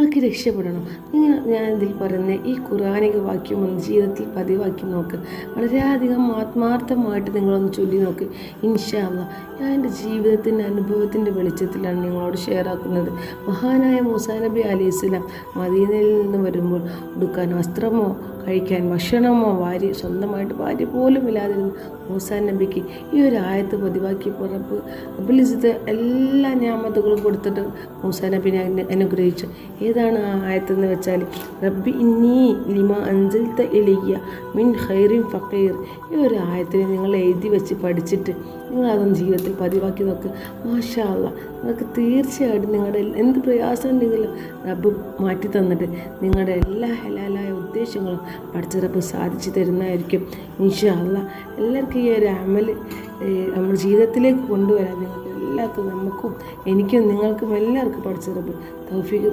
നിങ്ങൾക്ക് രക്ഷപ്പെടണം. ഞാൻ ഇതിൽ പറയുന്ന ഈ ഖുർആനിക വാക്യം ഒന്ന് ജീവിതത്തിൽ പതിവാക്കി നോക്ക്. വളരെയധികം ആത്മാർത്ഥമായിട്ട് നിങ്ങളൊന്ന് ചൊല്ലി നോക്ക്. ഇൻഷാ അല്ലാഹ് ഞാൻ എൻ്റെ ജീവിതത്തിൻ്റെ അനുഭവത്തിൻ്റെ വെളിച്ചത്തിലാണ് നിങ്ങളോട് ഷെയർ ആക്കുന്നത്. മഹാനായ മൂസാ നബി അലൈഹിസ്സലാം മദീനയിൽ നിന്ന് വരുമ്പോൾ ഉടുക്കാൻ വസ്ത്രമോ കഴിക്കാൻ ഭക്ഷണമോ സ്വന്തമായിട്ട് ഭാര്യ പോലും ഇല്ലാതിരുന്ന മൂസാ നബിക്ക് ഈ ഒരു ആയത്ത് പതിവാക്കിയപ്പോൾ റബ്ബുൽ ഇസ്സത്ത് എല്ലാ ഞാമത്തുകളും കൊടുത്തിട്ട് മൂസാ നബിനെ അനുഗ്രഹിച്ചു. ഏതാണ് ആ ആയത്തെന്ന് വെച്ചാൽ റബ്ബി ഇന്നി ലിമാ അൻസൽത ഇലയ്യ മിൻ ഖൈറിൻ ഫഖീർ. ഈ ഒരു ആയത്തിനെ നിങ്ങൾ എഴുതി വെച്ച് പഠിച്ചിട്ട് നിങ്ങളതൊന്ന് ജീവിതത്തിൽ പതിവാക്കി നോക്ക്. മാഷാ അല്ലാഹ് നിങ്ങൾക്ക് തീർച്ചയായിട്ടും നിങ്ങളുടെ എന്ത് പ്രയാസം ഉണ്ടെങ്കിലും റബ്ബ് മാറ്റി തന്നിട്ട് നിങ്ങളുടെ എല്ലാ ഹലാലായ ഉദ്ദേശങ്ങളും പഠിച്ച റബ്ബ് സാധിച്ചു തരുന്നതായിരിക്കും ഇൻഷാ അല്ലാഹ്. എല്ലാവർക്കും ഈ ഒരു അമൽ നമ്മൾ ജീവിതത്തിലേക്ക് കൊണ്ടുവരാൻ നിങ്ങൾക്ക് എല്ലാവർക്കും, നമുക്കും എനിക്കും നിങ്ങൾക്കും എല്ലാവർക്കും പഠിച്ച റബ്ബ് തൗഫീഖ്